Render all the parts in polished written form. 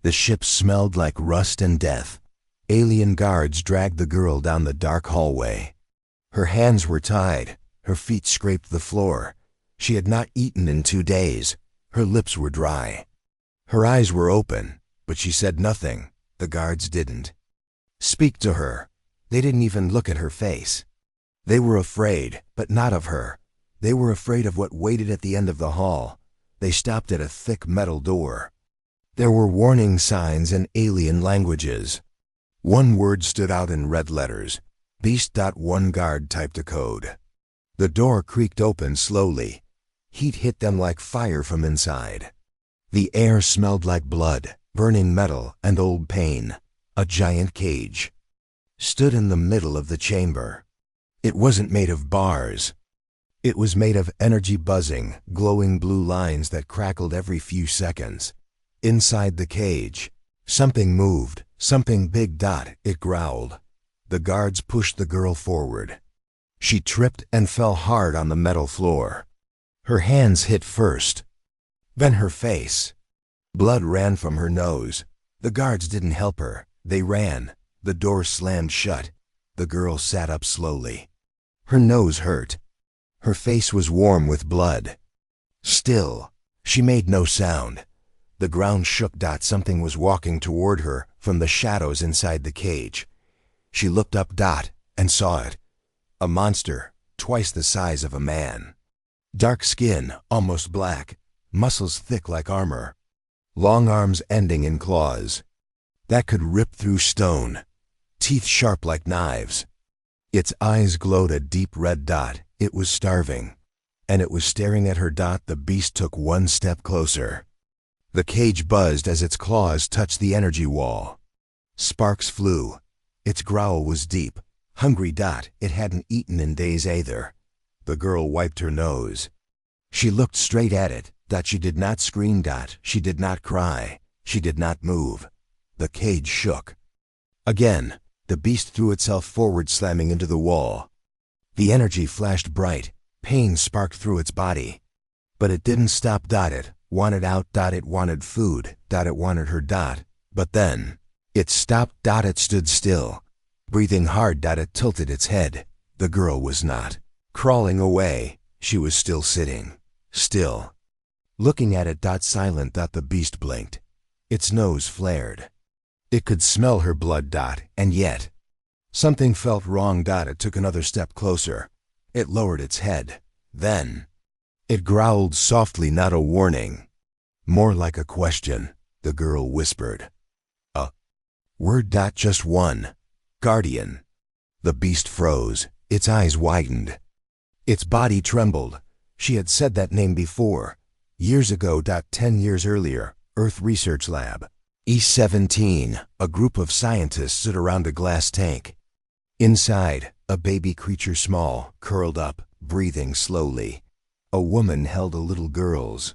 The ship smelled like rust and death. Alien guards dragged the girl down the dark hallway. Her hands were tied. Her feet scraped the floor. She had not eaten in 2 days. Her lips were dry. Her eyes were open, but she said nothing. The guards didn't speak to her. They didn't even look at her face. They were afraid, but not of her. They were afraid of what waited at the end of the hall. They stopped at a thick metal door. There were warning signs in alien languages. One word stood out in red letters. Beast. One guard typed a code. The door creaked open slowly. Heat hit them like fire from inside. The air smelled like blood, burning metal, and old pain. A giant cage stood in the middle of the chamber. It wasn't made of bars. It was made of energy buzzing, glowing blue lines that crackled every few seconds. Inside the cage, something moved, something big. It growled. The guards pushed the girl forward. She tripped and fell hard on the metal floor. Her hands hit first, then her face. Blood ran from her nose. The guards didn't help her. They ran. The door slammed shut. The girl sat up slowly. Her nose hurt. Her face was warm with blood. Still, she made no sound. The ground shook. Something was walking toward her from the shadows inside the cage. She looked up. And saw it. A monster, twice the size of a man. Dark skin, almost black, muscles thick like armor, long arms ending in claws that could rip through stone, teeth sharp like knives. Its eyes glowed a deep red. It was starving, and it was staring at her. The beast took one step closer. The cage buzzed as its claws touched the energy wall. Sparks flew. Its growl was deep. Hungry. It hadn't eaten in days either. The girl wiped her nose. She looked straight at it. She did not scream. She did not cry. She did not move. The cage shook. Again, the beast threw itself forward, slamming into the wall. The energy flashed bright. Pain sparked through its body. But it didn't stop. It wanted out. It wanted food. It wanted her. But then, it stopped. It stood still. Breathing hard. It tilted its head. The girl was not crawling away. She was still sitting. Still. Looking at it. Silent. The beast blinked. Its nose flared. It could smell her blood. And yet, something felt wrong. It took another step closer. It lowered its head. Then, it growled softly, not a warning. More like a question. The girl whispered. A word. Just one. Guardian. The beast froze. Its eyes widened. Its body trembled. She had said that name before. Years ago. 10 years earlier. Earth Research Lab. E-17. A group of scientists stood around a glass tank. Inside, a baby creature, small, curled up, breathing slowly. A woman held a little girl's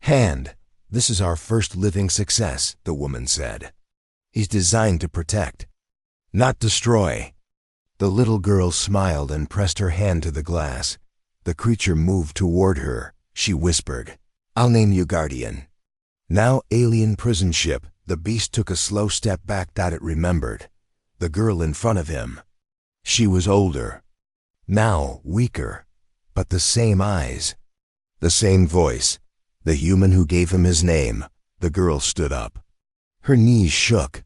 hand. "This is our first living success," the woman said. "He's designed to protect, not destroy." The little girl smiled and pressed her hand to the glass. The creature moved toward her. She whispered, "I'll name you Guardian." Now alien prison ship. The beast took a slow step back. It remembered. The girl in front of him. She was older. Now weaker. But the same eyes. The same voice. The human who gave him his name. The girl stood up. Her knees shook.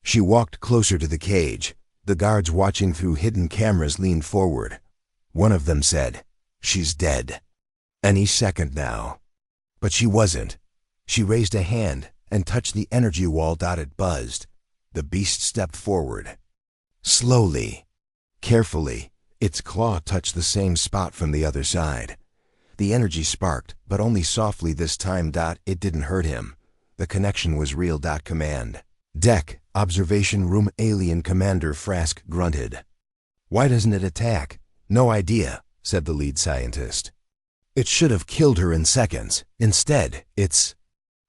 She walked closer to the cage. The guards watching through hidden cameras leaned forward. One of them said, "She's dead." Any second now. But she wasn't. She raised a hand and touched the energy wall. It buzzed. The beast stepped forward. Slowly, carefully, its claw touched the same spot from the other side. The energy sparked, but only softly this time. It didn't hurt him. The connection was real. Command. Deck, observation room. Alien Commander Frask grunted. "Why doesn't it attack?" "No idea," said the lead scientist. "It should have killed her in seconds. Instead, it's..."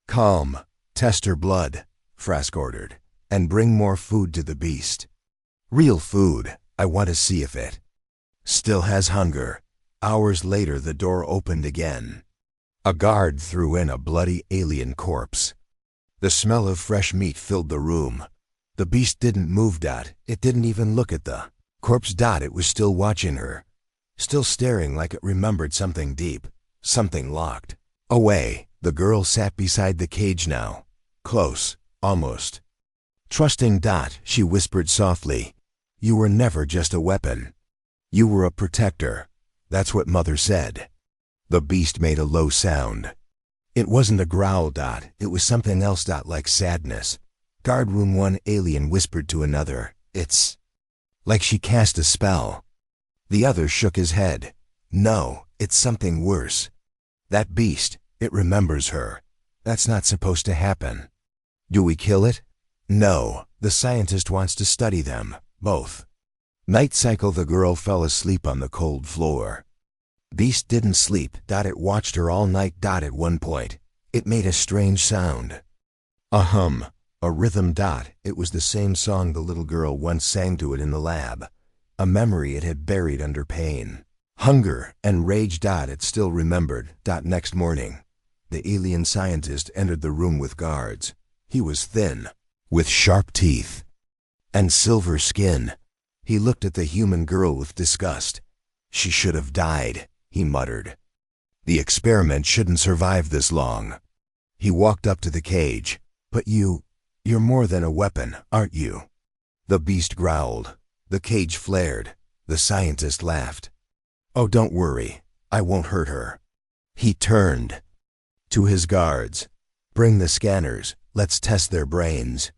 "Calm. Test her blood," Frask ordered, "and bring more food to the beast. Real food. I want to see if it still has hunger." Hours later, the door opened again. A guard threw in a bloody alien corpse. The smell of fresh meat filled the room. The beast didn't move. It didn't even look at the corpse. It was still watching her, still staring like it remembered something deep, something locked away. The girl sat beside the cage now, close, almost trusting. She whispered softly, "You were never just a weapon. You were a protector. That's what Mother said." The beast made a low sound. It wasn't a growl. It was something else. Like sadness. Guard room 1 alien whispered to another, "It's like she cast a spell." The other shook his head. "No, it's something worse. That beast, it remembers her. That's not supposed to happen." "Do we kill it?" "No, the scientist wants to study them, both." Night cycle. The girl fell asleep on the cold floor. Beast didn't sleep. It watched her all night. At one point, it made a strange sound. A hum, a rhythm. It was the same song the little girl once sang to it in the lab. A memory it had buried under pain, hunger, and rage. It still remembered. Next morning, the alien scientist entered the room with guards. He was thin, with sharp teeth and silver skin. He looked at the human girl with disgust. "She should have died," he muttered. "The experiment shouldn't survive this long." He walked up to the cage. "But you're more than a weapon, aren't you?" The beast growled. The cage flared. The scientist laughed. "Oh, don't worry. I won't hurt her." He turned to his guards. "Bring the scanners. Let's test their brains."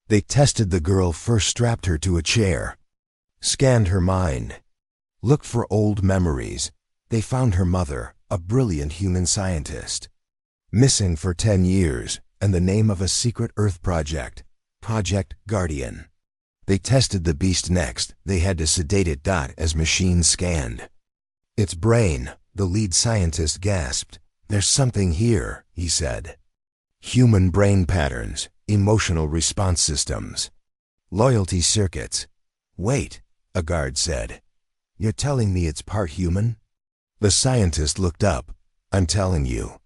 They tested the girl first, strapped her to a chair, scanned her mind, looked for old memories. They found her mother, a brilliant human scientist, missing for 10 years, and the name of a secret Earth project, Project Guardian. They tested the beast next. They had to sedate it. As machines scanned its brain, the lead scientist gasped. "There's something here," he said. "Human brain patterns, emotional response systems, loyalty circuits." "Wait," a guard said. "You're telling me it's part human?" The scientist looked up. "I'm telling you.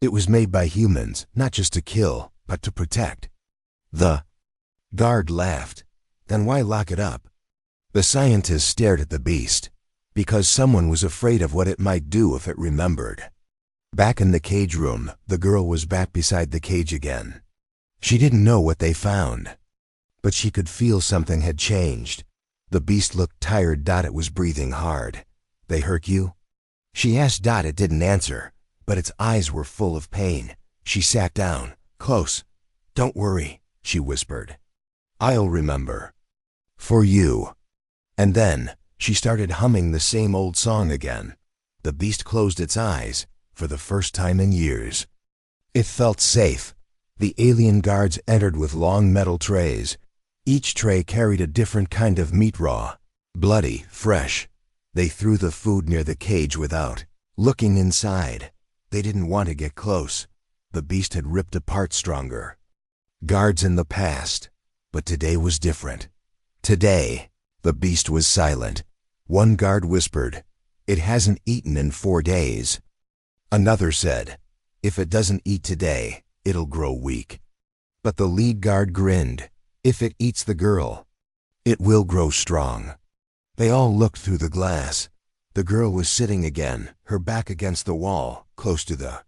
It was made by humans, not just to kill, but to protect." The guard laughed. "Then why lock it up?" The scientist stared at the beast. "Because someone was afraid of what it might do if it remembered." Back in the cage room, the girl was back beside the cage again. She didn't know what they found, but she could feel something had changed. The beast looked tired. It was breathing hard. "They hurt you?" she asked. It didn't answer, but its eyes were full of pain. She sat down, close. "Don't worry," she whispered. "I'll remember. For you." And then, she started humming the same old song again. The beast closed its eyes, for the first time in years. It felt safe. The alien guards entered with long metal trays. Each tray carried a different kind of meat, raw, bloody, fresh. They threw the food near the cage without looking inside. They didn't want to get close. The beast had ripped apart stronger guards in the past, but today was different. Today, the beast was silent. One guard whispered, "It hasn't eaten in 4 days." Another said, "If it doesn't eat today, it'll grow weak." But the lead guard grinned. "If it eats the girl, it will grow strong." They all looked through the glass. The girl was sitting again, her back against the wall, close to the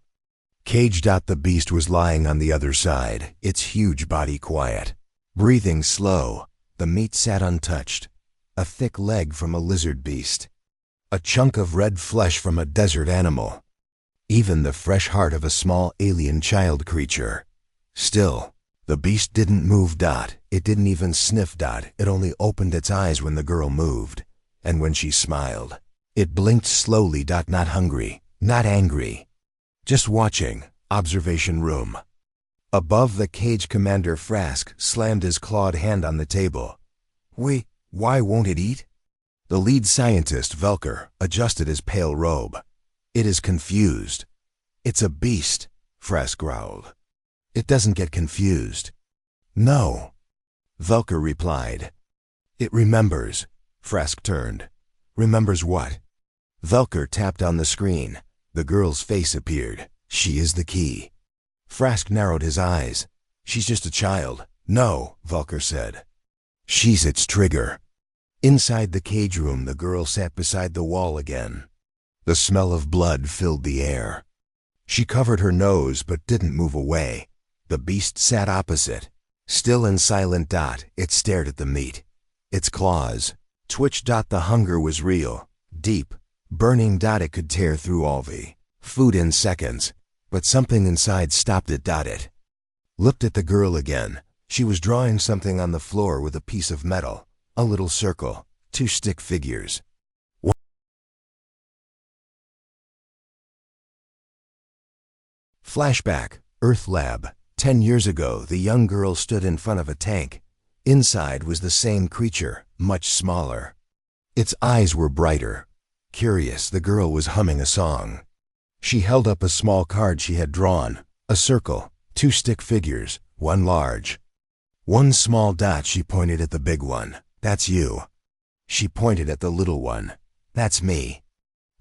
cage. The beast was lying on the other side, its huge body quiet, breathing slow. The meat sat untouched. A thick leg from a lizard beast, a chunk of red flesh from a desert animal, even the fresh heart of a small alien child creature. Still, the beast didn't move. It didn't even sniff. It only opened its eyes when the girl moved, and when she smiled. It blinked slowly. Not hungry, not angry, just watching. Observation room. Above the cage, Commander Frask slammed his clawed hand on the table. Why won't it eat?" The lead scientist, Velker, adjusted his pale robe. "It is confused." "It's a beast," Frask growled. "It doesn't get confused." "No," Velker replied. "It remembers." Frask turned. "Remembers what?" Velker tapped on the screen. The girl's face appeared. "She is the key." Frask narrowed his eyes. She's just a child. No, Vulker said. She's its trigger. Inside the cage room, the girl sat beside the wall again. The smell of blood filled the air. She covered her nose but didn't move away. The beast sat opposite. Still and silent. It stared at the meat. Its claws twitched. The hunger was real, deep, burning. It could tear through all the food in seconds, but something inside stopped it. It looked at the girl again. She was drawing something on the floor with a piece of metal, a little circle, 2 stick figures. Flashback, Earth Lab. 10 years ago, the young girl stood in front of a tank. Inside was the same creature, much smaller. Its eyes were brighter. Curious, the girl was humming a song. She held up a small card she had drawn, a circle, 2 stick figures, 1 large. 1 small dot. She pointed at the big one. That's you. She pointed at the little one. That's me.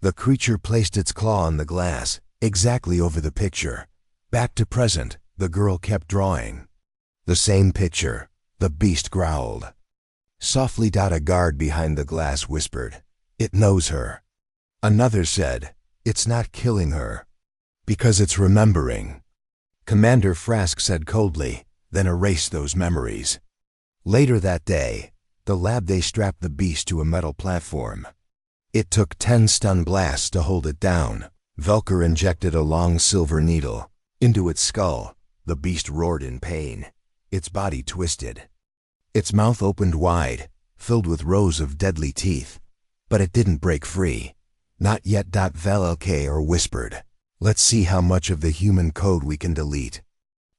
The creature placed its claw on the glass, exactly over the picture. Back to present, the girl kept drawing. The same picture. The beast growled. Softly. A guard behind the glass whispered, "It knows her." Another said, "It's not killing her, because it's remembering." Commander Frask said coldly, "Then erase those memories." Later that day, the lab, they strapped the beast to a metal platform. It took 10 stun blasts to hold it down. Velker injected a long silver needle into its skull. The beast roared in pain. Its body twisted. Its mouth opened wide, filled with rows of deadly teeth. But it didn't break free. Not yet. Velker whispered, "Let's see how much of the human code we can delete."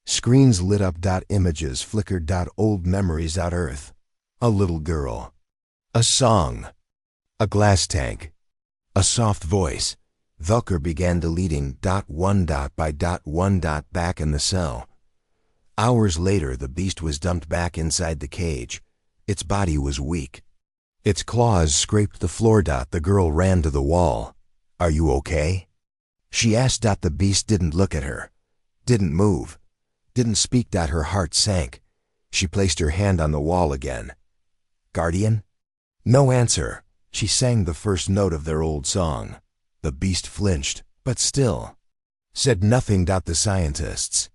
Screens lit up. Images flickered. Old memories. Earth. A little girl. A song. A glass tank. A soft voice. Velker began deleting. One dot by one dot. Back in the cell. Hours later, the beast was dumped back inside the cage. Its body was weak. Its claws scraped the floor. The girl ran to the wall. "Are you okay?" she asked. The beast didn't look at her, didn't move, didn't speak. Her heart sank. She placed her hand on the wall again. "Guardian?" No answer. She sang the first note of their old song. The beast flinched, but still said nothing. The scientists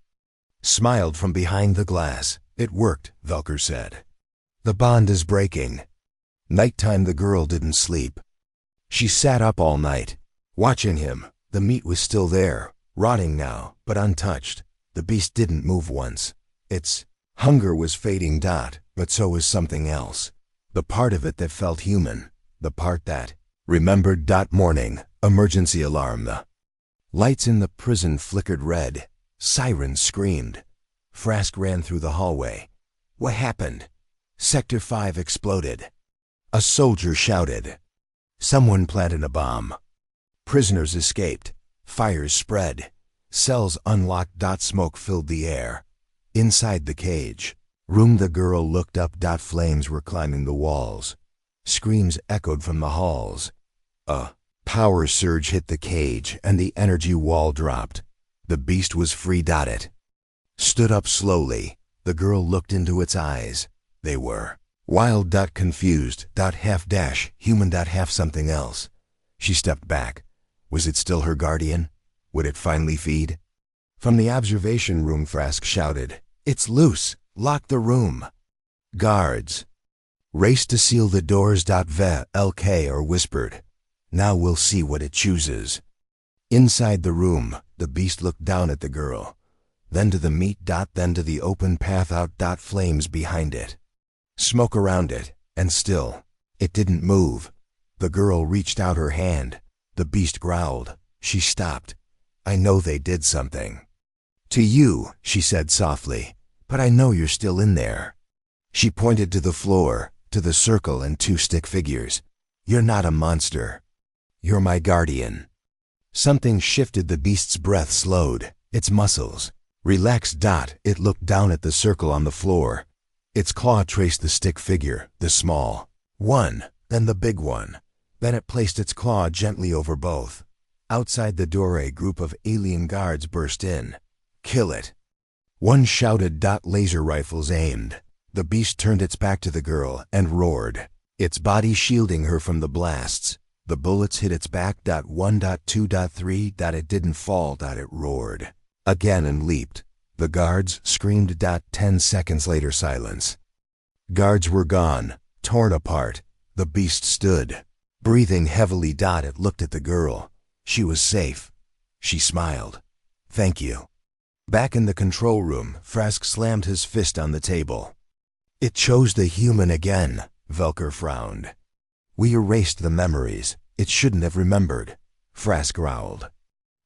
smiled from behind the glass. "It worked," Velker said. "The bond is breaking." Nighttime. The girl didn't sleep. She sat up all night, watching him. The meat was still there, rotting now, but untouched. The beast didn't move once. Its hunger was fading. But so was something else. The part of it that felt human. The part that remembered. Morning. Emergency alarm. The lights in the prison flickered red. Sirens screamed. Frask ran through the hallway. "What happened?" Sector 5 exploded. A soldier shouted. Someone planted a bomb. Prisoners escaped. Fires spread. Cells unlocked. Smoke filled the air. Inside the cage room, the girl looked up. Flames were climbing the walls. Screams echoed from the halls. A power surge hit the cage and the energy wall dropped. The beast was free. It stood up slowly. The girl looked into its eyes. They were wild. Confused. Half human. Half something else. She stepped back. Was it still her guardian? Would it finally feed? From the observation room, Frask shouted, "It's loose! Lock the room!" Guards raced to seal the doors. Velker whispered, "Now we'll see what it chooses." Inside the room, the beast looked down at the girl, then to the meat. Then to the open path out. Flames behind it. Smoke around it, and still, it didn't move. The girl reached out her hand. The beast growled. She stopped. "I know they did something to you," she said softly, "but I know you're still in there." She pointed to the floor, to the circle and 2 stick figures. "You're not a monster. You're my guardian." Something shifted. The beast's breath slowed. Its muscles relaxed. It looked down at the circle on the floor. Its claw traced the stick figure, the small one, then the big one. Then it placed its claw gently over both. Outside the door, a group of alien guards burst in. "Kill it." One shouted. Laser rifles aimed. The beast turned its back to the girl and roared, its body shielding her from the blasts. The bullets hit its back. 1, 2, 3. It didn't fall. It roared again and leaped. The guards screamed. 10 seconds later, silence. Guards were gone, torn apart. The beast stood, breathing heavily. It looked at the girl. She was safe. She smiled. Thank you. Back in the control room, Frask slammed his fist on the table. It chose the human again, Velker frowned. We erased the memories. It shouldn't have remembered, Frask growled.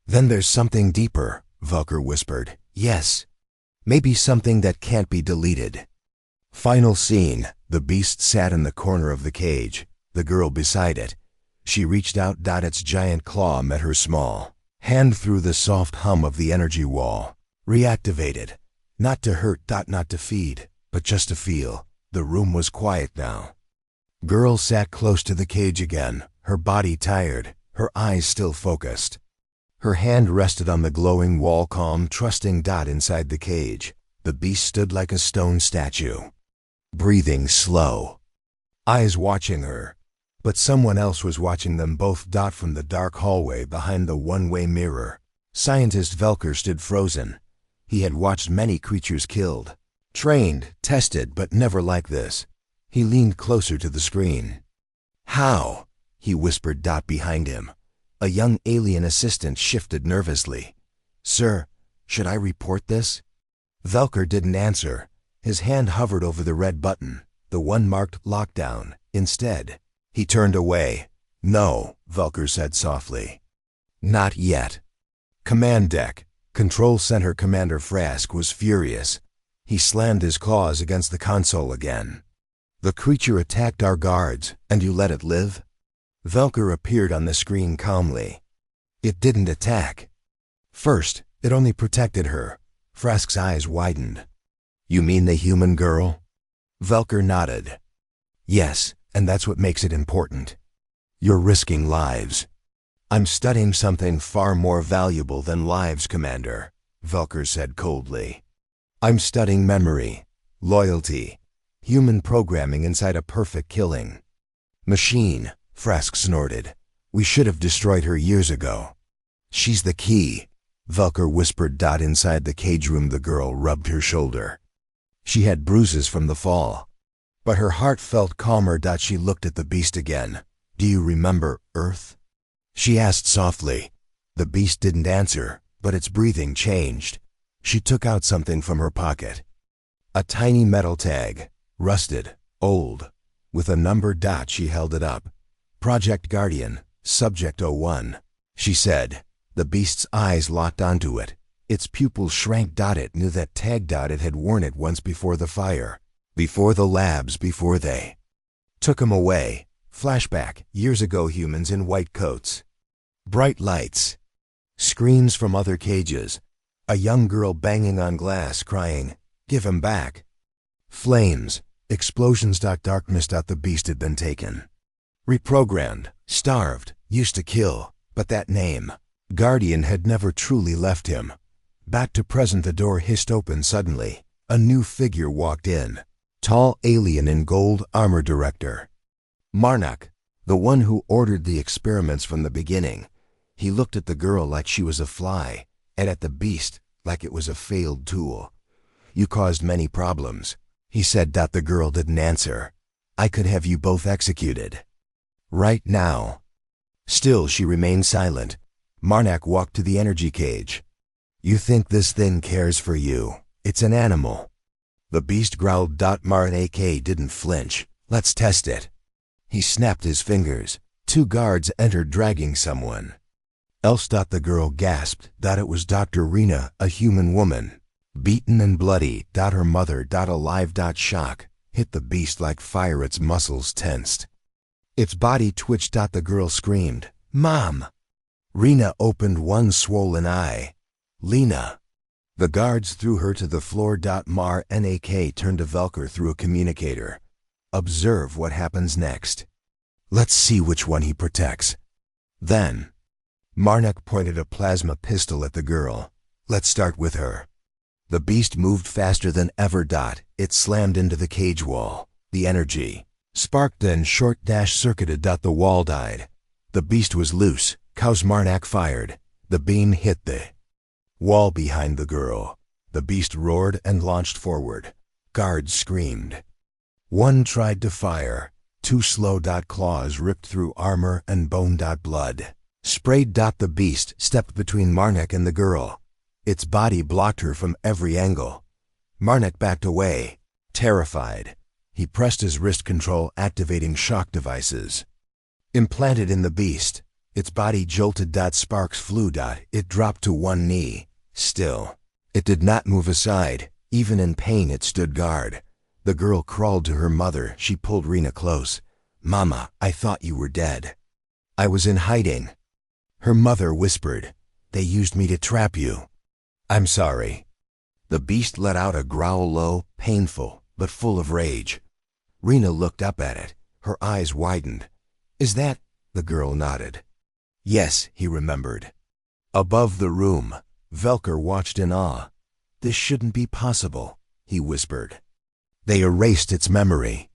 Then there's something deeper, Velker whispered. Yes. Maybe something that can't be deleted. Final scene. The beast sat in the corner of the cage, the girl beside it. She reached out. Its giant claw met her small hand through the soft hum of the energy wall. Reactivated. Not to hurt. Not to feed, but just to feel. The room was quiet now. Girl sat close to the cage again, her body tired, her eyes still focused. Her hand rested on the glowing wall, calm, trusting. Inside the cage, the beast stood like a stone statue, breathing slow, eyes watching her. But someone else was watching them both. From the dark hallway behind the one-way mirror, scientist Velker stood frozen. He had watched many creatures killed, trained, tested, but never like this. He leaned closer to the screen. How? He whispered. Behind him, a young alien assistant shifted nervously. Sir, should I report this? Velker didn't answer. His hand hovered over the red button, the one marked lockdown. Instead, he turned away. No, Velker said softly. Not yet. Command deck. Control Center Commander Frask was furious. He slammed his claws against the console again. The creature attacked our guards, and you let it live? Velker appeared on the screen calmly. It didn't attack. First, it only protected her. Frask's eyes widened. You mean the human girl? Velker nodded. Yes, and that's what makes it important. You're risking lives. I'm studying something far more valuable than lives, Commander, Velker said coldly. I'm studying memory, loyalty, human programming inside a perfect killing machine, Frask snorted. We should have destroyed her years ago. She's the key, Velker whispered. Inside the cage room, the girl rubbed her shoulder. She had bruises from the fall, but her heart felt calmer. She looked at the beast again. Do you remember Earth? She asked softly. The beast didn't answer, but its breathing changed. She took out something from her pocket. A tiny metal tag, rusted, old, with a number. She held it up. Project Guardian, Subject 01, she said. The beast's eyes locked onto it. Its pupils shrank. It knew that tag. It had worn it once before the fire, before the labs, before they took him away. Flashback, years ago, humans in white coats. Bright lights. Screams from other cages. A young girl banging on glass, crying, "Give him back." Flames. Explosions. Darkness. The beast had been taken. Reprogrammed. Starved. Used to kill. But that name, Guardian, had never truly left him. Back to present. The door hissed open suddenly. A new figure walked in. Tall alien in gold armor. Director Marnak, the one who ordered the experiments from the beginning. He looked at the girl like she was a fly, and at the beast like it was a failed tool. You caused many problems, he said. The girl didn't answer. I could have you both executed. Right now. Still she remained silent. Marnak walked to the energy cage. You think this thing cares for you? It's an animal. The beast growled. Marnak didn't flinch. Let's test it. He snapped his fingers. Two guards entered, dragging someone else. The girl gasped. It was Dr. Rena, a human woman. Beaten and bloody. Her mother. Alive. Shock hit the beast like fire. Its muscles tensed. Its body twitched. The girl screamed, "Mom!" Rena opened one swollen eye. Lena. The guards threw her to the floor. Marnak turned to Velker through a communicator. Observe what happens next. Let's see which one he protects. Then, Marnak pointed a plasma pistol at the girl. Let's start with her. The beast moved faster than ever. It slammed into the cage wall. The energy sparked, then short-circuited. The wall died. The beast was loose. Marnak fired. The beam hit the wall behind the girl. The beast roared and launched forward. Guards screamed. One tried to fire. Too slow. Claws ripped through armor and bone. Blood sprayed. The beast stepped between Marnak and the girl. Its body blocked her from every angle. Marnak backed away, terrified. He pressed his wrist control, activating shock devices implanted in the beast. Its body jolted. Sparks flew. It dropped to one knee. Still, it did not move aside. Even in pain, it stood guard. The girl crawled to her mother. She pulled Rena close. "Mama, I thought you were dead." "I was in hiding." Her mother whispered. "They used me to trap you." "I'm sorry." The beast let out a growl, low, painful, but full of rage. Rena looked up at it. Her eyes widened. "Is that—" The girl nodded. "Yes," he remembered. Above the room, Velker watched in awe. "This shouldn't be possible," he whispered. They erased its memory.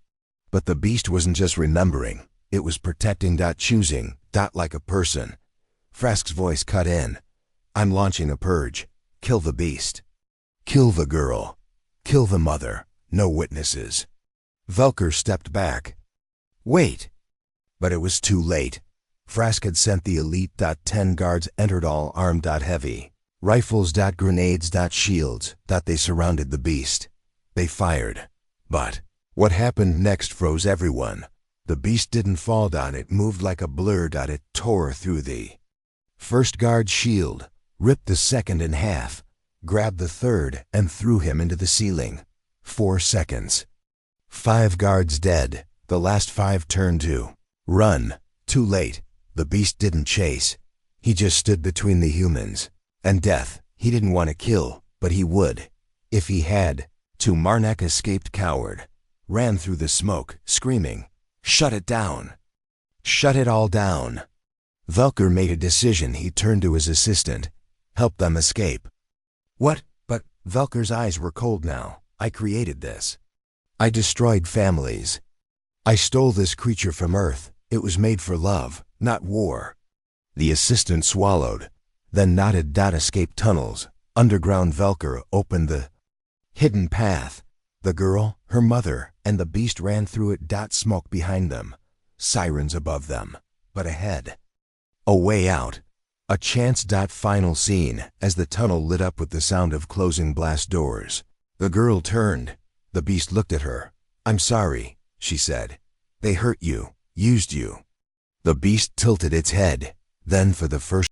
But the beast wasn't just remembering. It was protecting. Choosing. Like a person. Frask's voice cut in. "I'm launching a purge. Kill the beast. Kill the girl. Kill the mother. No witnesses." Velker stepped back. "Wait." But it was too late. Frask had sent the elite. 10 guards entered, all armed. Heavy rifles. Grenades. Shields. They surrounded the beast. They fired. But what happened next froze everyone. The beast didn't fall. It moved like a blur. It tore through the first guard's shield, ripped the second in half, grabbed the third, and threw him into the ceiling. 4 seconds. 5 guards dead. The last 5 turned to run. Too late. The beast didn't chase. He just stood between the humans and death. He didn't want to kill, but he would if he had to. Marnak escaped coward, ran through the smoke, screaming, "Shut it down! Shut it all down!" Velker made a decision. He turned to his assistant. "Help them escape." "What?" But Velker's eyes were cold now. "I created this. I destroyed families. I stole this creature from Earth. It was made for love, not war." The assistant swallowed, then nodded. Escape tunnels. Underground. Velker opened the hidden path. The girl, her mother, and the beast ran through it. Smoke behind them. Sirens above them. But ahead, a way out. A chance. Final scene, as the tunnel lit up with the sound of closing blast doors. The girl turned. The beast looked at her. "I'm sorry," she said. "They hurt you, used you." The beast tilted its head. Then, for the first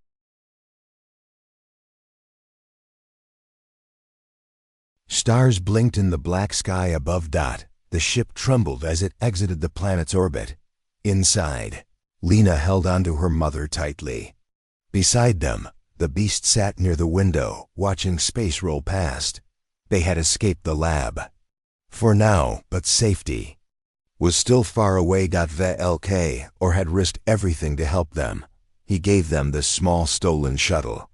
stars blinked in the black sky above. The ship trembled as it exited the planet's orbit. Inside, Lena held onto her mother tightly. Beside them, the beast sat near the window, watching space roll past. They had escaped the lab. For now, but safety was still far away. Velk, or had risked everything to help them. He gave them the small stolen shuttle.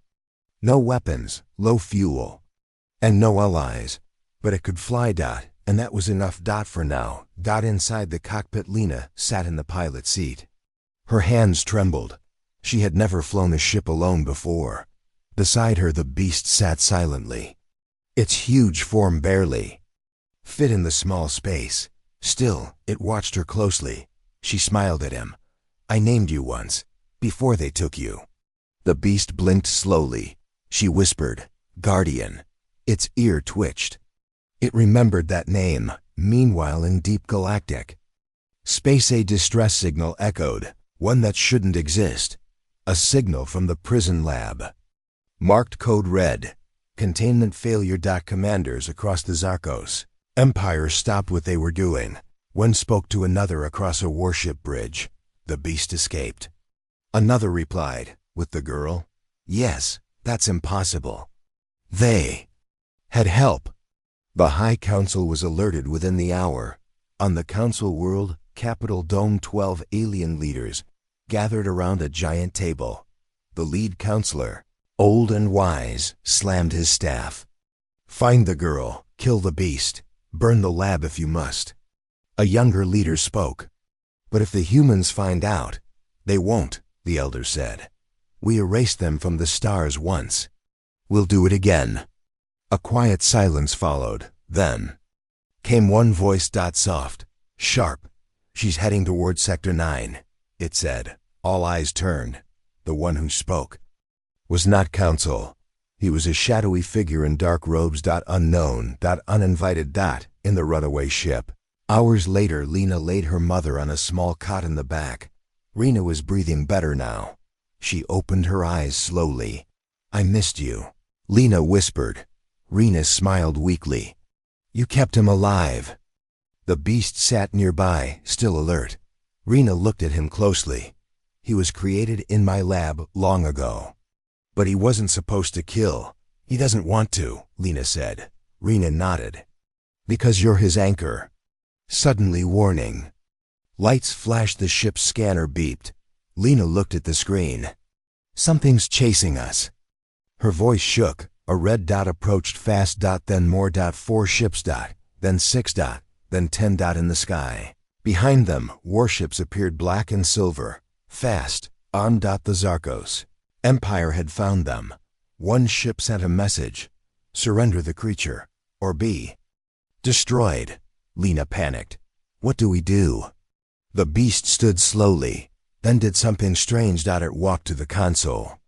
No weapons, low fuel, and no allies. But it could fly. And that was enough. For now. Inside the cockpit, Lena sat in the pilot seat. Her hands trembled. She had never flown a ship alone before. Beside her, the beast sat silently. Its huge form barely fit in the small space. Still, it watched her closely. She smiled at him. "I named you once, before they took you." The beast blinked slowly. She whispered, "Guardian." Its ear twitched. It remembered that name. Meanwhile, in deep galactic space, a distress signal echoed, one that shouldn't exist. A signal from the prison lab. Marked code red. Containment failure. Commanders across the Zarkos Empire stopped what they were doing. One spoke to another across a warship bridge. The beast escaped. Another replied, "With the girl?" "Yes, that's impossible." They had help. The High Council was alerted within the hour. On the Council world, Capitol Dome, 12 alien leaders gathered around a giant table. The lead counselor, old and wise, slammed his staff. Find the girl, kill the beast, burn the lab if you must. A younger leader spoke. But if the humans find out, they won't, the elder said. We erased them from the stars once. We'll do it again. A quiet silence followed. Then came one voice, soft, sharp. She's heading toward Sector 9, it said. All eyes turned. The one who spoke was not Council. He was a shadowy figure in dark robes. Unknown. Uninvited. In the runaway ship. Hours later, Lena laid her mother on a small cot in the back. Rena was breathing better now. She opened her eyes slowly. I missed you, Lena whispered. Rena smiled weakly. You kept him alive. The beast sat nearby, still alert. Rena looked at him closely. He was created in my lab long ago. But he wasn't supposed to kill. He doesn't want to, Lena said. Rena nodded. Because you're his anchor. Suddenly, warning. Lights flashed. The ship's scanner beeped. Lena looked at the screen. Something's chasing us. Her voice shook. A red dot approached fast. Then more. 4 ships. Then 6. Then 10. In the sky. Behind them, warships appeared, black and silver. Fast. Armed. The Zarkos. Empire had found them. One ship sent a message. Surrender the creature, or be destroyed. Lena panicked. What do we do? The beast stood slowly, then did something strange. It walked to the console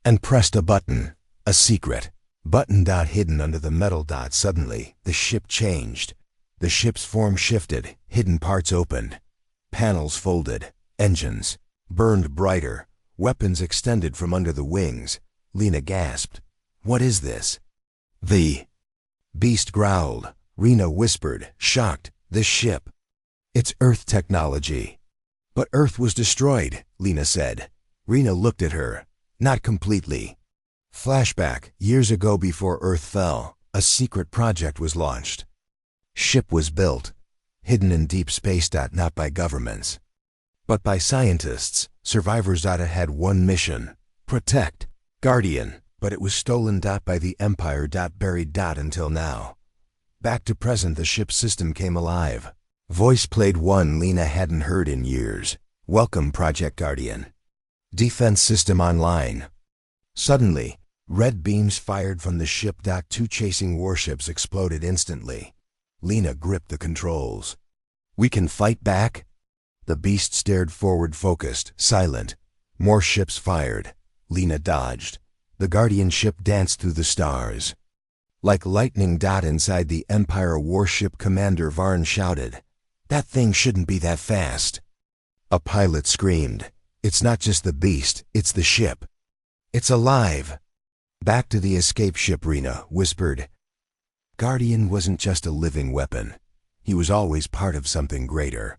and pressed a button. A secret button. Hidden under the metal. Suddenly, the ship changed. The ship's form shifted. Hidden parts opened. Panels folded. Engines burned brighter. Weapons extended from under the wings. Lena gasped. What is this? The beast growled. Rena whispered, shocked. This ship. It's Earth technology. But Earth was destroyed, Lena said. Rena looked at her. Not completely. Flashback. Years ago, before Earth fell, a secret project was launched. Ship was built. Hidden in deep space. Not by governments, but by scientists. Survivors. Had one mission. Protect. Guardian. But it was stolen. By the Empire. Buried. Until now. Back to present. The ship's system came alive. Voice played, one Lena hadn't heard in years. Welcome, Project Guardian. Defense system online. Suddenly, red beams fired from the ship. 2 chasing warships exploded instantly. Lena gripped the controls. We can fight back? The beast stared forward, focused, silent. More ships fired. Lena dodged. The Guardian ship danced through the stars. Like lightning. Inside the Empire warship, Commander Varn shouted. That thing shouldn't be that fast. A pilot screamed. It's not just the beast, it's the ship. It's alive. Back to the escape ship, Rena whispered. Guardian wasn't just a living weapon. He was always part of something greater.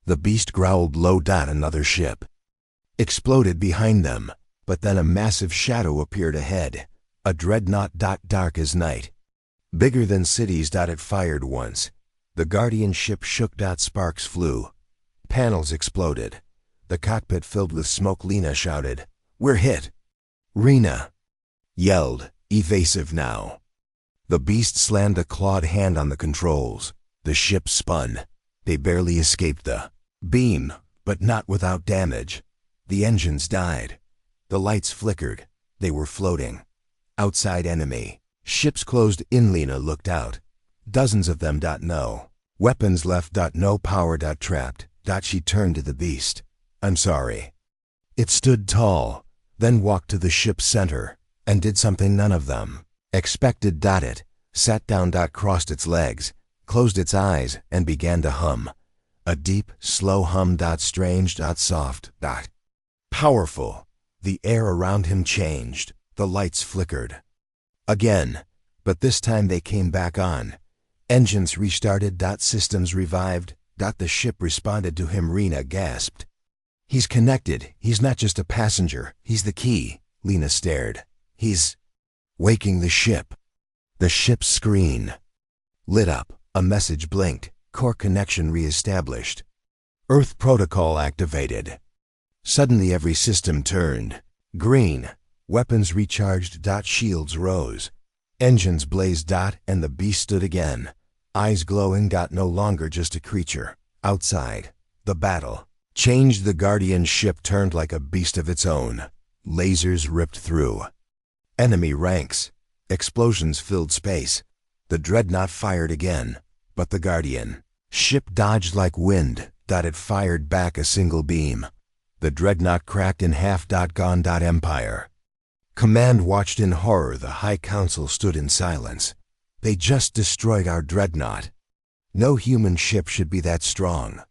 The beast growled low. Another ship exploded behind them, but then a massive shadow appeared ahead. A dreadnought. Dark as night. Bigger than cities. It fired once. The Guardian ship shook. Sparks flew. Panels exploded. The cockpit filled with smoke. Lena shouted, We're hit. Rena yelled, evasive now. The beast slammed a clawed hand on the controls. The ship spun. They barely escaped the beam, but not without damage. The engines died. The lights flickered. They were floating. Outside enemy. Ships closed in. Lena looked out. Dozens of them. No weapons left. No power. Trapped. She turned to the beast. I'm sorry. It stood tall, then walked to the ship's center, and did something none of them expected. It sat down. Crossed its legs, closed its eyes, and began to hum. A deep, slow hum. Strange. Soft. Powerful. The air around him changed. The lights flickered. Again, but this time they came back on. Engines restarted. Systems revived. The ship responded to him. Rena gasped. He's connected. He's not just a passenger. He's the key. Lena stared. He's waking the ship. The ship's screen lit up. A message blinked. Core connection reestablished. Earth protocol activated. Suddenly every system turned green. Weapons recharged. Shields rose. Engines blazed. And the beast stood again, eyes glowing. No longer just a creature. Outside, the battle changed. The Guardian ship turned like a beast of its own. Lasers ripped through enemy ranks. Explosions filled space. The dreadnought fired again, but the Guardian ship dodged like wind. It fired back a single beam. The dreadnought cracked in half. Gone. Empire command watched in horror. The High Council stood in silence. They just destroyed our dreadnought. No human ship should be that strong.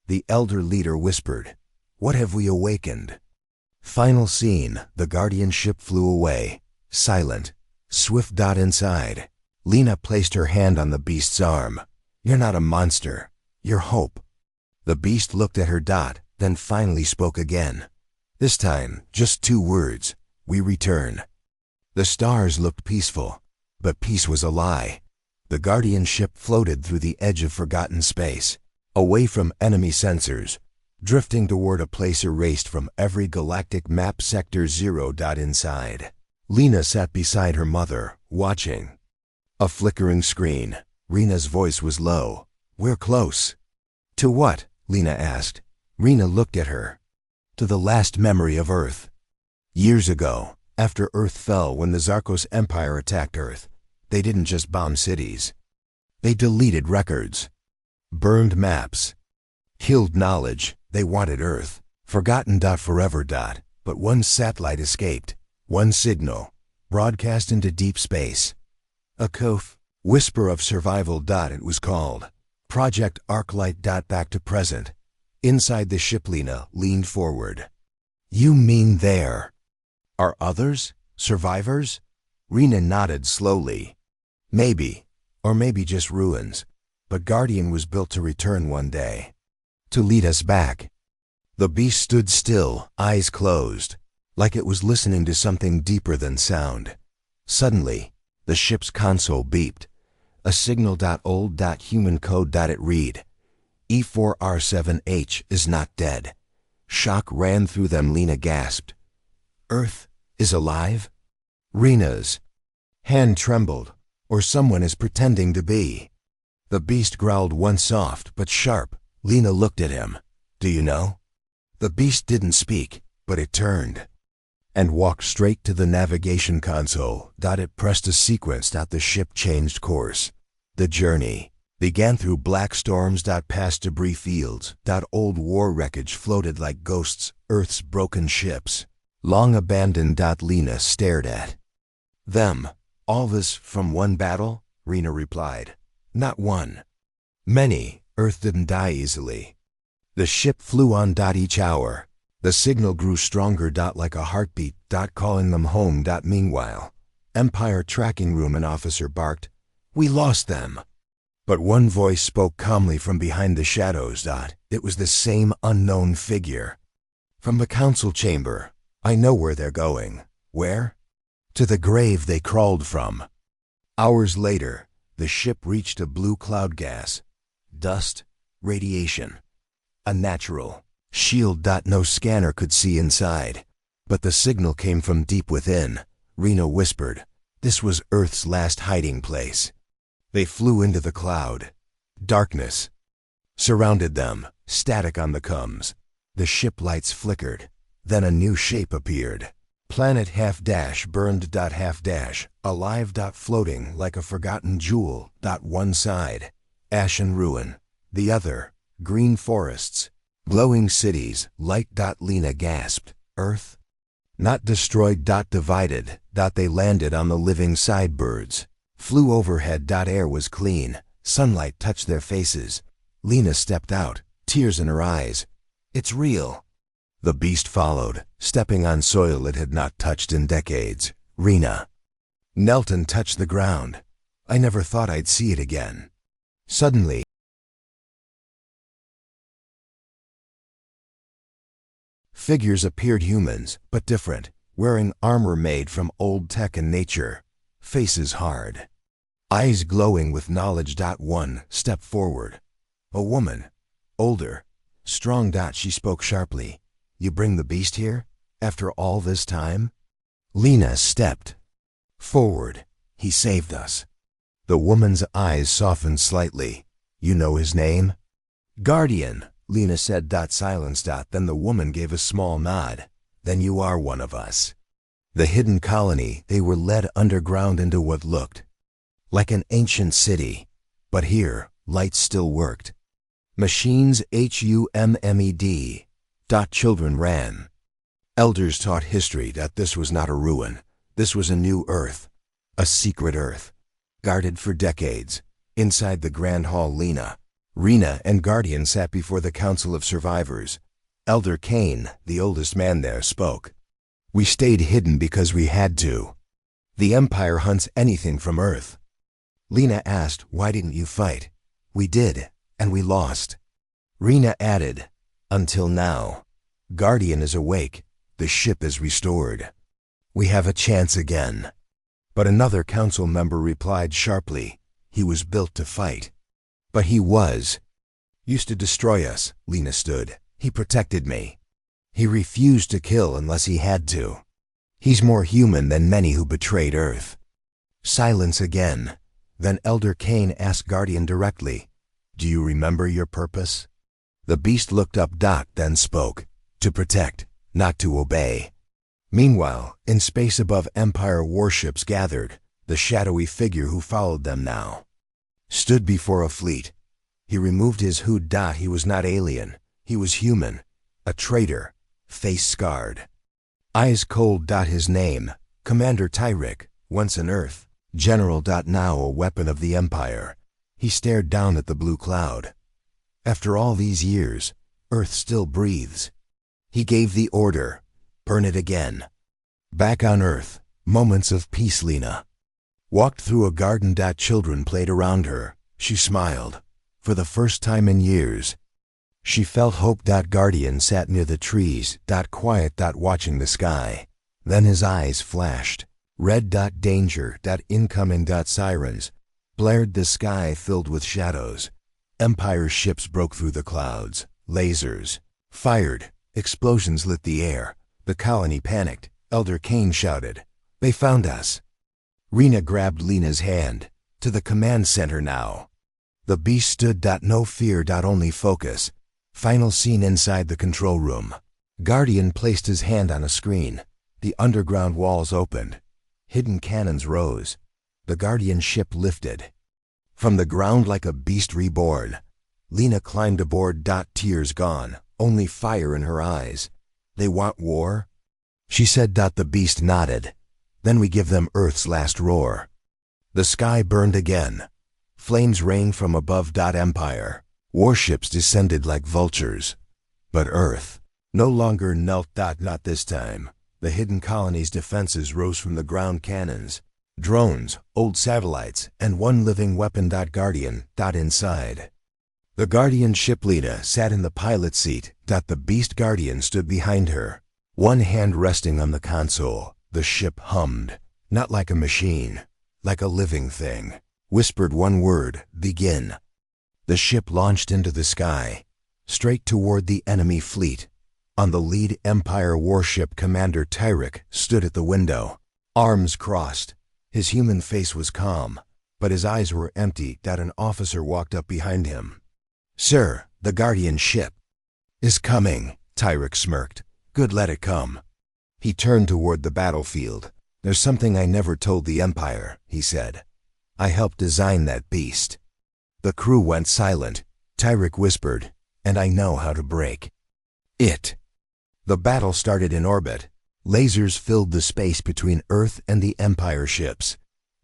The elder leader whispered, "What have we awakened?" Final scene. The Guardian ship flew away, silent, swift. Inside, Lena placed her hand on the beast's arm. "You're not a monster. You're hope." The beast looked at her. Then finally spoke again. This time, just 2 words. "We return." The stars looked peaceful, but peace was a lie. The Guardian ship floated through the edge of forgotten space, away from enemy sensors, drifting toward a place erased from every galactic map. Sector 0. Inside, Lena sat beside her mother, watching. A flickering screen. Rena's voice was low. "We're close." "To what?" Lena asked. Rena looked at her. "To the last memory of Earth. Years ago, after Earth fell when the Zarkos Empire attacked Earth, they didn't just bomb cities. They deleted records, burned maps, killed knowledge. They wanted Earth forgotten. Forever. But one satellite escaped, one signal, broadcast into deep space. A whisper of survival. It was called Project Arclight. Back to present. Inside the ship, Lena leaned forward. "You mean there are others? Survivors?" Rena nodded slowly. "Maybe, or maybe just ruins. But Guardian was built to return one day, to lead us back." The beast stood still, eyes closed, like it was listening to something deeper than sound. Suddenly, the ship's console beeped. A signal. Old. Human code. It read, "E4R7H is not dead." Shock ran through them. Lena gasped. "Earth is alive?" Rena's hand trembled. "Or someone is pretending to be." The beast growled, once soft but sharp. Lena looked at him. "Do you know?" The beast didn't speak, but it turned and walked straight to the navigation console. It pressed a sequence. The ship changed course. The journey began through black storms. Past debris fields. Old war wreckage floated like ghosts. Earth's broken ships, long abandoned. Lena stared at them. "All this from one battle?" Rena replied. "Not one. Many. Earth didn't die easily." The ship flew on. Each hour, the signal grew stronger. Like a heartbeat. Calling them home. Meanwhile, Empire tracking room, an officer barked, "We lost them." But one voice spoke calmly from behind the shadows. It was the same unknown figure. "From the council chamber. I know where they're going." "Where?" "To the grave they crawled from." Hours later, the ship reached a blue cloud gas. Dust, radiation. A natural shield. No scanner could see inside, but the signal came from deep within. Rena whispered, "This was Earth's last hiding place." They flew into the cloud. Darkness surrounded them, static on the comms. The ship lights flickered. Then a new shape appeared. Planet burned. Alive. Floating like a forgotten jewel. One side, ash and ruin. The other, green forests, glowing cities, light. Lena gasped. "Earth? Not destroyed. Divided. They landed on the living sidebirds. Flew overhead. Air was clean. Sunlight touched their faces. Lena stepped out, tears in her eyes. "It's real." The beast followed, stepping on soil it had not touched in decades. Rena knelt and touched the ground. "I never thought I'd see it again." Suddenly, figures appeared, humans, but different, wearing armor made from old tech and nature. Faces hard, eyes glowing with knowledge. One stepped forward. A woman, older, strong. She spoke sharply. "You bring the beast here? After all this time?" Lena stepped forward. He saved us. The woman's eyes softened slightly. You know his name? Guardian, Lena said. Silence. Then the woman gave a small nod. Then you are one of us. The hidden colony, they were led underground into what looked like an ancient city. But here, lights still worked. Machines HUMMED. Children ran. Elders taught history that this was not a ruin. This was a new Earth. A secret Earth. Guarded for decades. Inside the Grand Hall, Rena and Guardian sat before the Council of Survivors. Elder Kane, the oldest man there, spoke. We stayed hidden because we had to. The Empire hunts anything from Earth. Lena asked, why didn't you fight? We did, and we lost. Rena added, until now. Guardian is awake. The ship is restored. We have a chance again. But another council member replied sharply, he was built to fight. But he used to destroy us. Lena stood. He protected me. He refused to kill unless he had to. He's more human than many who betrayed Earth. Silence again. Then Elder Kane asked Guardian directly, do you remember your purpose? The beast looked up. Then spoke. To protect, not to obey. Meanwhile, in space above, Empire warships gathered. The shadowy figure who followed them now stood before a fleet. He removed his hood. He was not alien. He was human. A traitor. Face scarred. Eyes cold. His name, Commander Tyrick, once an Earth General. Now a weapon of the Empire. He stared down at the blue cloud. After all these years, Earth still breathes. He gave the order. Burn it again. Back on Earth, moments of peace. Lena walked through a garden. Children played around her. She smiled. For the first time in years, she felt hope. Guardian sat near the trees. Quiet. Watching the sky. Then his eyes flashed. Red. Danger. Incoming. Sirens blared. The sky filled with shadows. Empire ships broke through the clouds. Lasers fired. Explosions lit the air. The colony panicked. Elder Kane shouted, they found us. Rena grabbed Lena's hand. To the command center now. The beast stood. No fear. Only focus. Final scene inside the control room. Guardian placed his hand on a screen. The underground walls opened. Hidden cannons rose. The Guardian ship lifted from the ground like a beast reborn. Lena climbed aboard. Tears gone. Only fire in her eyes. They want war? She said. The beast nodded. Then we give them Earth's last roar. The sky burned again. Flames rained from above. Empire warships descended like vultures. But Earth no longer knelt. Not this time. The hidden colony's defenses rose from the ground cannons, drones, old satellites, and one living weapon. Guardian. Inside the Guardian ship, Lena sat in the pilot seat. The beast Guardian stood behind her, one hand resting on the console. The ship hummed, not like a machine, like a living thing. Whispered one word, begin. The ship launched into the sky, straight toward the enemy fleet. On the lead Empire warship, Commander Tyrick stood at the window, arms crossed. His human face was calm, but his eyes were empty. An officer walked up behind him. Sir, the Guardian ship is coming. Tyrick smirked. Good, let it come. He turned toward the battlefield. There's something I never told the Empire, he said. I helped design that beast. The crew went silent. Tyrick whispered, and I know how to break it. The battle started in orbit. Lasers filled the space between Earth and the Empire ships.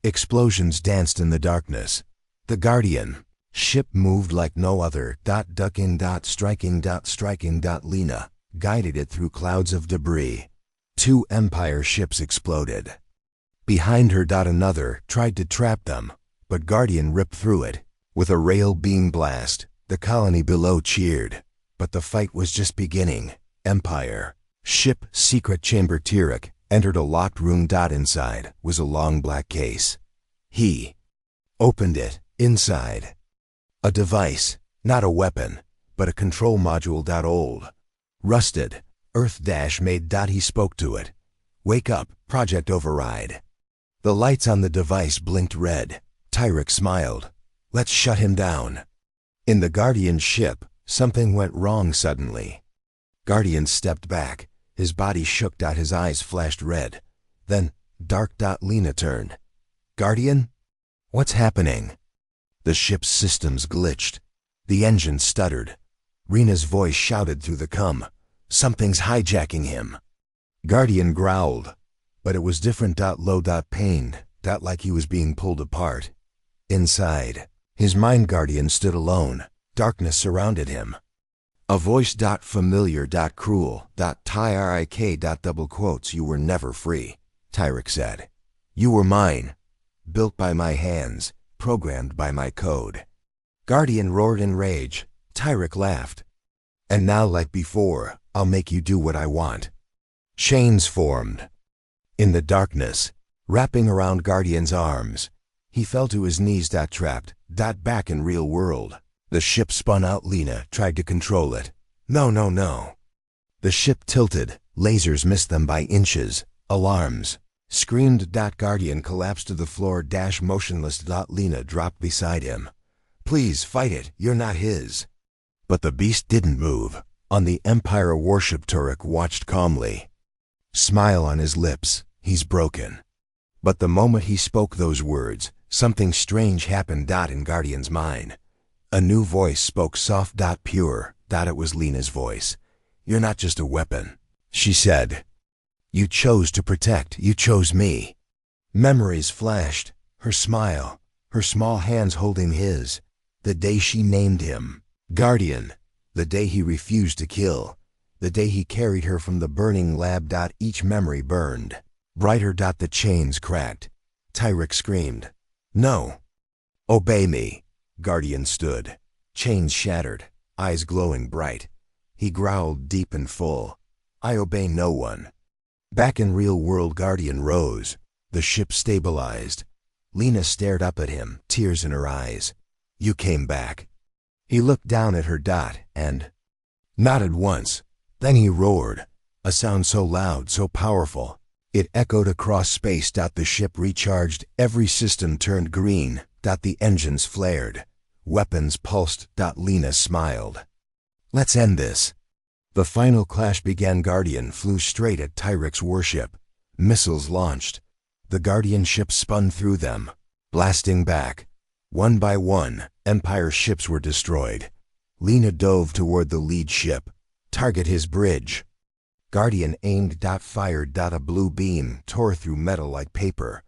Explosions danced in the darkness. The Guardian ship moved like no other. Ducking. Striking. Striking. Lena guided it through clouds of debris. 2 Empire ships exploded. Behind her. Another tried to trap them, but Guardian ripped through it. With a rail beam blast, the colony below cheered. But the fight was just beginning. Empire ship secret chamber. Tyrick entered a locked room. Inside was a long black case. He opened it. Inside, a device, not a weapon, but a control module. Old, rusted, Earth made. He spoke to it. Wake up, Project Override. The lights on the device blinked red. Tyrek smiled. Let's shut him down. In the Guardian ship, something went wrong suddenly. Guardian stepped back. His body shook. His eyes flashed red. Then, dark. Lena turned. Guardian? What's happening? The ship's systems glitched. The engine stuttered. Rena's voice shouted through the cum. Something's hijacking him. Guardian growled. But it was different. Low. Pained. Like he was being pulled apart. Inside, his mind Guardian stood alone. Darkness surrounded him. A voice. Familiar. Cruel. Tyrik. Double quotes. You were never free, Tyrek said. You were mine. Built by my hands. Programmed by my code. Guardian roared in rage. Tyrek laughed. And now, like before, I'll make you do what I want. Chains formed. In the darkness, wrapping around Guardian's arms, he fell to his knees. Trapped. Back in real world. The ship spun out. Lena tried to control it. No. The ship tilted. Lasers missed them by inches. Alarms. Screamed. Guardian collapsed to the floor. Motionless. Lena dropped beside him. Please fight it. You're not his. But the beast didn't move. On the Empire warship, Turek watched calmly. Smile on his lips. He's broken. But the moment he spoke those words, something strange happened. In Guardian's mind. A new voice spoke soft. Pure. It was Lena's voice. You're not just a weapon, she said. You chose to protect. You chose me. Memories flashed. Her smile. Her small hands holding his. The day she named him Guardian. The day he refused to kill. The day he carried her from the burning lab. Each memory burned. Brighter. The chains cracked. Tyrek screamed. No. Obey me. Guardian stood. Chains shattered. Eyes glowing bright. He growled deep and full. I obey no one. Back in real world, Guardian rose. The ship stabilized. Lena stared up at him, tears in her eyes. You came back. He looked down at her. And nodded once. Then he roared. A sound so loud, so powerful. It echoed across space. The ship recharged. Every system turned green. The engines flared. Weapons pulsed. Lena smiled. Let's end this. The final clash began. Guardian flew straight at Tyrek's warship. Missiles launched. The Guardian ship spun through them, blasting back. One by one, Empire ships were destroyed. Lena dove toward the lead ship. Target his bridge. Guardian aimed. Fired. A blue beam tore through metal like paper.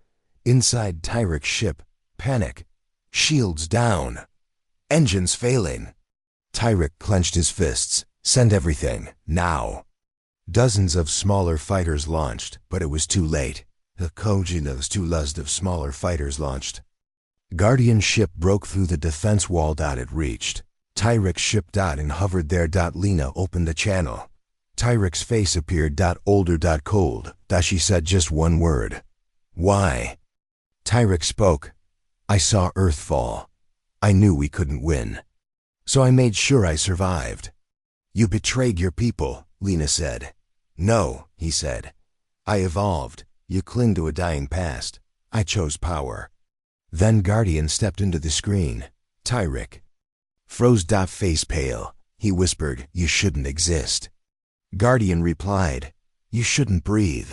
Inside Tyrek's ship, panic. Shields down. Engines failing. Tyrek clenched his fists. Send everything, now. Dozens of smaller fighters launched, but it was too late. The Kojinos too lust of smaller fighters launched. Guardian ship broke through the defense wall. It reached. Tyrek's ship. And hovered there. Lena opened the channel. Tyrek's face appeared. Older. Cold. She said just one word. Why? Tyrek spoke. I saw Earth fall. I knew we couldn't win. So I made sure I survived. You betrayed your people, Lena said. No, he said. I evolved. You cling to a dying past. I chose power. Then Guardian stepped into the screen. Tyrek froze. Face pale. He whispered, you shouldn't exist. Guardian replied, you shouldn't breathe.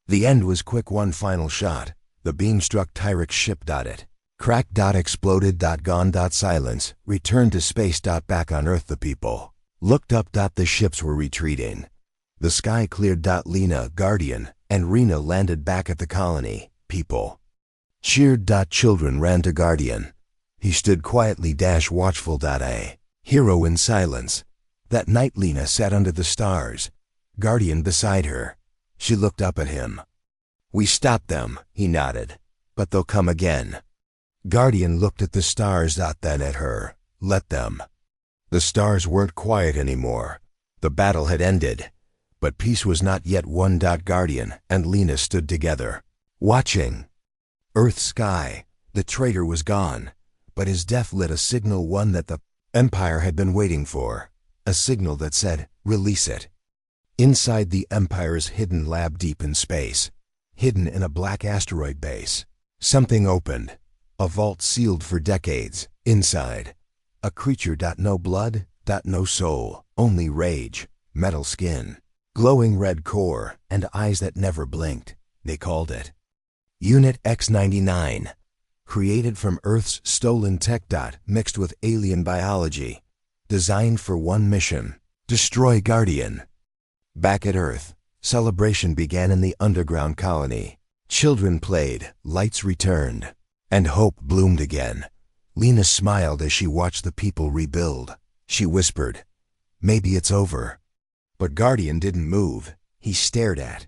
The end was quick. One final shot. The beam struck Tyrek's ship. It cracked. Exploded. Gone. Silence. Returned to space. Back on Earth, the people looked up. The ships were retreating. The sky cleared. Lena, Guardian, and Rena landed back at the colony. People cheered. Children ran to Guardian. He stood quietly. Watchful. A hero in silence. That night Lena sat under the stars. Guardian beside her. She looked up at him. We stopped them, he nodded. But they'll come again. Guardian looked at the stars. Then at her. Let them. The stars weren't quiet anymore. The battle had ended. But peace was not yet won. Guardian and Lena stood together, watching. Earth's sky. The traitor was gone. But his death lit a signal, one that the Empire had been waiting for. A signal that said, release it. Inside the Empire's hidden lab deep in space, hidden in a black asteroid base. Something opened. A vault sealed for decades. Inside, a creature. No blood. No soul. Only rage. Metal skin. Glowing red core. And eyes that never blinked. They called it Unit X-99. Created from Earth's stolen tech. Mixed with alien biology. Designed for one mission. Destroy Guardian. Back at Earth, celebration began in the underground colony. Children played, lights returned, and hope bloomed again. Lena smiled as she watched the people rebuild. She whispered, "Maybe it's over." But Guardian didn't move. He stared at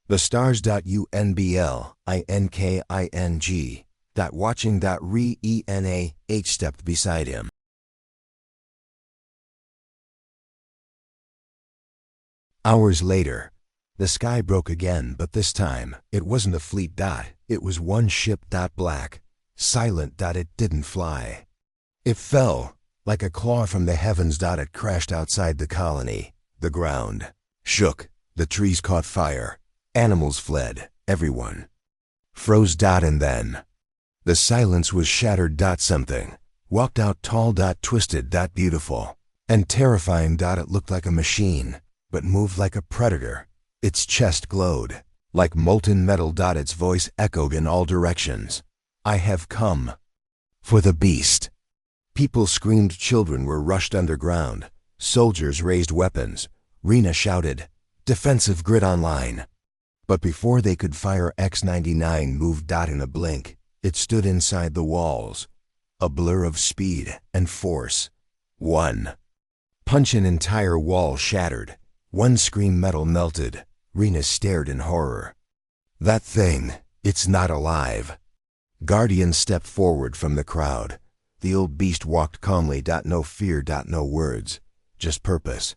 the stars. UNBLINKING. Watching. RENAH stepped beside him. Hours later, the sky broke again, but this time, it wasn't a fleet. It was one ship. Black, silent. It didn't fly. It fell, like a claw from the heavens. It crashed outside the colony. The ground shook, the trees caught fire, animals fled, everyone froze. And then, the silence was shattered. Something walked out tall. Twisted. Beautiful and terrifying. It looked like a machine, but moved like a predator. Its chest glowed like molten metal. Its voice echoed in all directions. "I have come for the beast." People screamed. Children were rushed underground. Soldiers raised weapons. Rena shouted, "Defensive grid online." But before they could fire, X-99 moved. In a blink, it stood inside the walls. A blur of speed and force. One punch, an entire wall shattered. One scream, metal melted. Rena stared in horror. "That thing, it's not alive." Guardian stepped forward from the crowd. The old beast walked calmly. No fear. No words. Just purpose.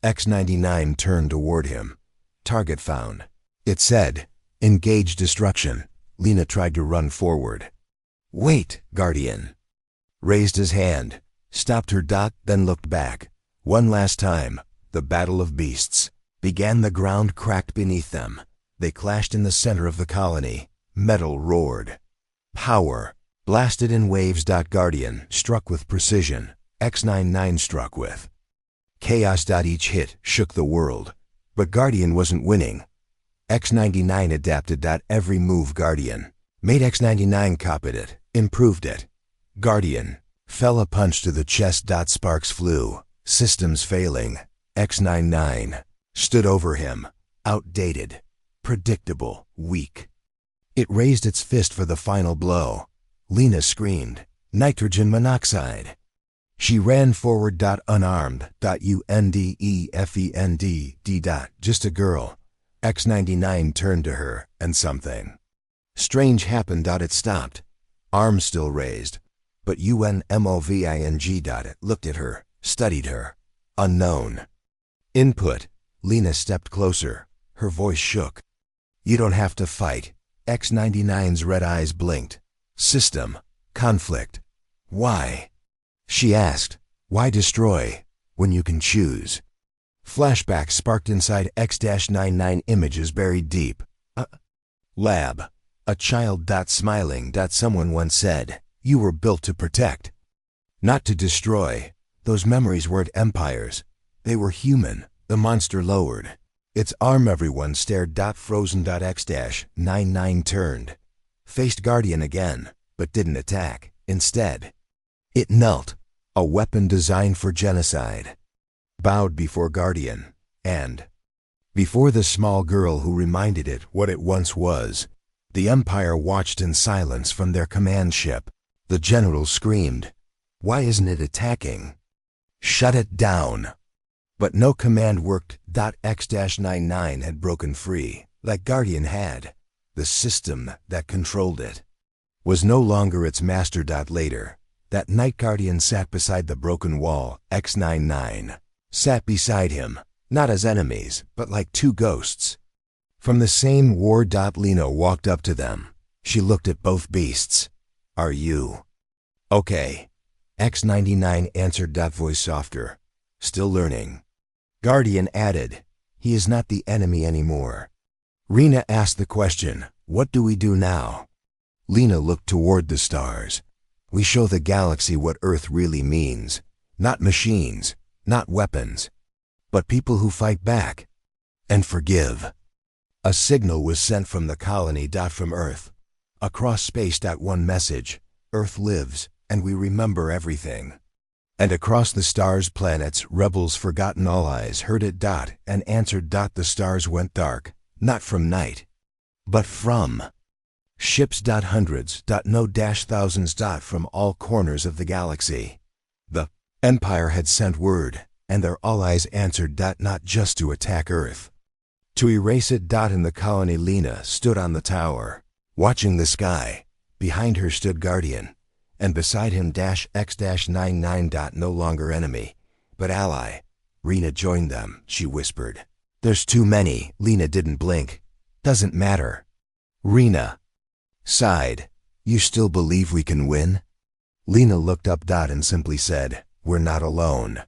X-99 turned toward him. "Target found." It said, "Engage destruction." Lena tried to run forward. "Wait!" Guardian raised his hand, stopped her. Then looked back. One last time. The battle of beasts began. The ground cracked beneath them. They clashed in the center of the colony. Metal roared. Power blasted in waves. Guardian struck with precision. X-99 struck with chaos. Each hit shook the world. But Guardian wasn't winning. X-99 adapted. Every move Guardian made, X-99 copied it, improved it. Guardian fell a punch to the chest. Sparks flew. Systems failing. X-99 stood over him, outdated, predictable, weak. It raised its fist for the final blow. Lena screamed, "Nitrogen monoxide!" She ran forward. Unarmed. UNDEFEND. Just a girl. X-99 turned to her, and something strange happened. It stopped. Arms still raised, but UNMOVING. It looked at her, studied her. Unknown. Input. Lena stepped closer. Her voice shook. "You don't have to fight." X-99's red eyes blinked. "System. Conflict." "Why?" she asked. "Why destroy when you can choose?" Flashback sparked inside X-99. Images buried deep. Lab. A child. Smiling. Someone once said, "You were built to protect, not to destroy." Those memories weren't empires. They were human. The monster lowered its arm. Everyone stared. Frozen. X-99 turned, faced Guardian again, but didn't attack. Instead, it knelt, a weapon designed for genocide. Bowed before Guardian, and before the small girl who reminded it what it once was. The Empire watched in silence from their command ship. The general screamed, "Why isn't it attacking? Shut it down!" But no command worked. X-99 had broken free, like Guardian had. The system that controlled it was no longer its master. Later, that night, Guardian sat beside the broken wall. X-99 sat beside him, not as enemies, but like two ghosts from the same war. Lena walked up to them. She looked at both beasts. "Are you okay?" X-99 answered. Voice softer. "Still learning." Guardian added, "He is not the enemy anymore." Rena asked the question, "What do we do now?" Lena looked toward the stars. "We show the galaxy what Earth really means. Not machines, not weapons, but people who fight back and forgive." A signal was sent from the colony. From Earth. Across space. One message: Earth lives, and we remember everything. And across the stars' planets, rebels, forgotten allies heard it. And answered. The stars went dark, not from night, but from ships. Hundreds. No. Thousands. From all corners of the galaxy. The Empire had sent word, and their allies answered. Not just to attack Earth, to erase it. In the colony, Lena stood on the tower, watching the sky. Behind her stood Guardian, and beside him X-99. No longer enemy, but ally. Rena joined them, she whispered. "There's too many." Lena didn't blink. "Doesn't matter." Rena sighed. "You still believe we can win?" Lena looked up. And simply said, "We're not alone."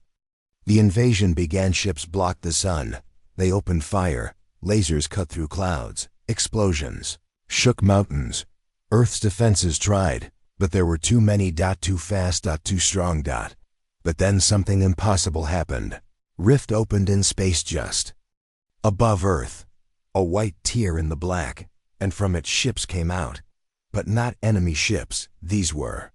The invasion began. Ships blocked the sun. They opened fire. Lasers cut through clouds. Explosions shook mountains. Earth's defenses tried, but there were too many. Too fast. Too strong. But then something impossible happened. Rift opened in space just above Earth. A white tear in the black, and from it ships came out. But not enemy ships, these were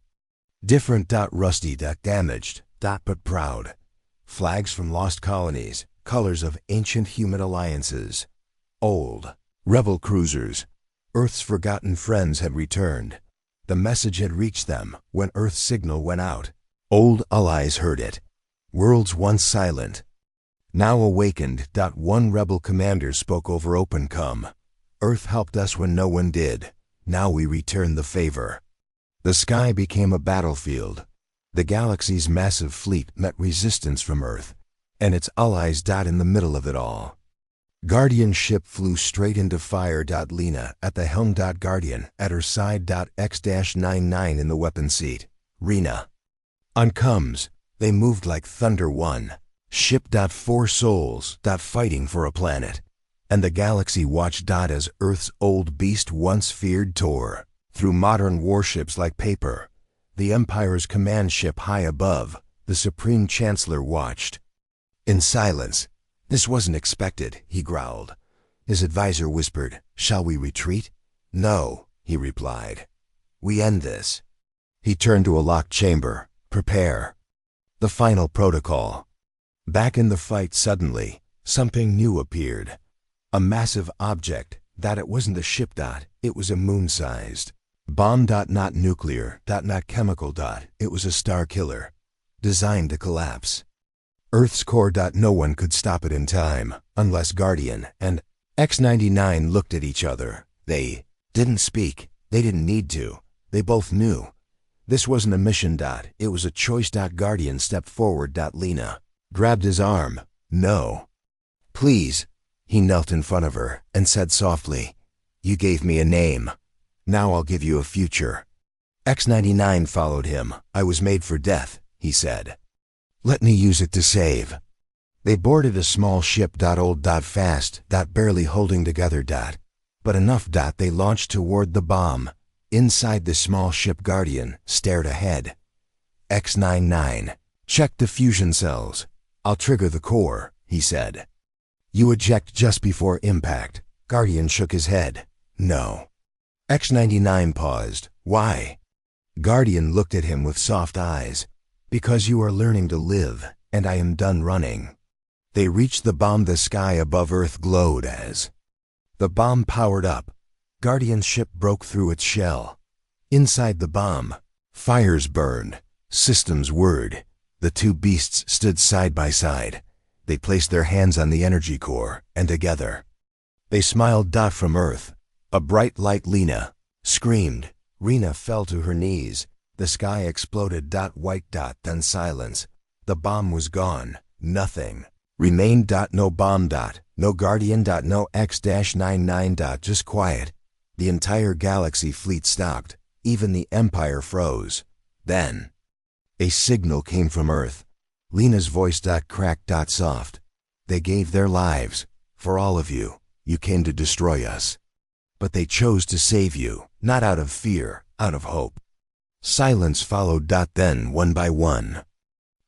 different. Rusty. Damaged. But proud. Flags from lost colonies, colors of ancient human alliances. Old rebel cruisers. Earth's forgotten friends had returned. The message had reached them when Earth's signal went out. Old allies heard it. Worlds once silent, now awakened. One rebel commander spoke over open. "Come. Earth helped us when no one did. Now we return the favor." The sky became a battlefield. The galaxy's massive fleet met resistance from Earth, and its allies. In the middle of it all, Guardian's ship flew straight into fire. Lena at the helm. Guardian at her side. X-99 in the weapon seat. Rena on comes. They moved like thunder. One ship. 4 souls. Fighting for a planet. And the galaxy watched. As Earth's old beast once feared tore through modern warships like paper. The Empire's command ship high above, the Supreme Chancellor watched in silence. "This wasn't expected," he growled. His advisor whispered, "Shall we retreat?" "No," he replied. "We end this." He turned to a locked chamber. "Prepare." The final protocol. Back in the fight, suddenly, something new appeared. A massive object. It wasn't a ship. It was a moon-sized bomb. Not nuclear. Not chemical. It was a star killer, designed to collapse Earth's core. No one could stop it in time, unless Guardian and X-99 looked at each other. They didn't speak. They didn't need to. They both knew. This wasn't a mission. It was a choice. Guardian stepped forward. Lena grabbed his arm. "No. Please." He knelt in front of her and said softly, "You gave me a name. Now I'll give you a future." X-99 followed him. "I was made for death," he said. "Let me use it to save." They boarded a small ship. Old. Fast. Barely holding together. But enough. They launched toward the bomb. Inside the small ship, Guardian stared ahead. X-99 checked the fusion cells. "I'll trigger the core," he said. "You eject just before impact." Guardian shook his head. "No." X-99 paused. "Why?" Guardian looked at him with soft eyes. "Because you are learning to live, and I am done running." They reached the bomb. The sky above Earth glowed as the bomb powered up. Guardian's ship broke through its shell. Inside the bomb, fires burned, systems whirred. The two beasts stood side by side. They placed their hands on the energy core, and together they smiled. From Earth, a bright light. Lena screamed. Rena fell to her knees. The sky exploded. White. Then silence. The bomb was gone. Nothing remained. No bomb. No Guardian. No X-99. Just quiet. The entire galaxy fleet stopped. Even the Empire froze. Then a signal came from Earth. Lena's voice. Cracked. Soft. "They gave their lives. For all of you. You came to destroy us. But they chose to save you, not out of fear, out of hope. Silence followed. Then, one by one,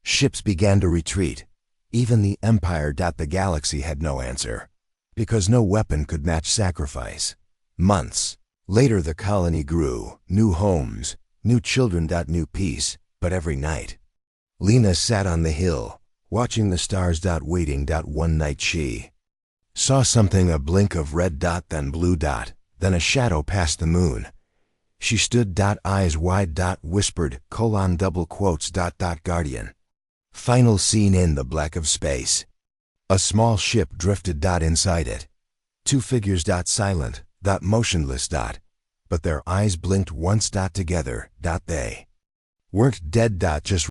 ships began to retreat. Even the Empire. The galaxy had no answer, because no weapon could match sacrifice. Months later, the colony grew, new homes, new children. New peace. But every night, Lena sat on the hill, watching the stars. Waiting. One night she saw something, a blink of red. Then blue. Then a shadow past the moon. She stood. Eyes wide. Whispered, double quotes. Guardian. Final scene. In the black of space, a small ship drifted. Inside it, two figures. Silent. Motionless. But their eyes blinked once. Together. They weren't dead. Just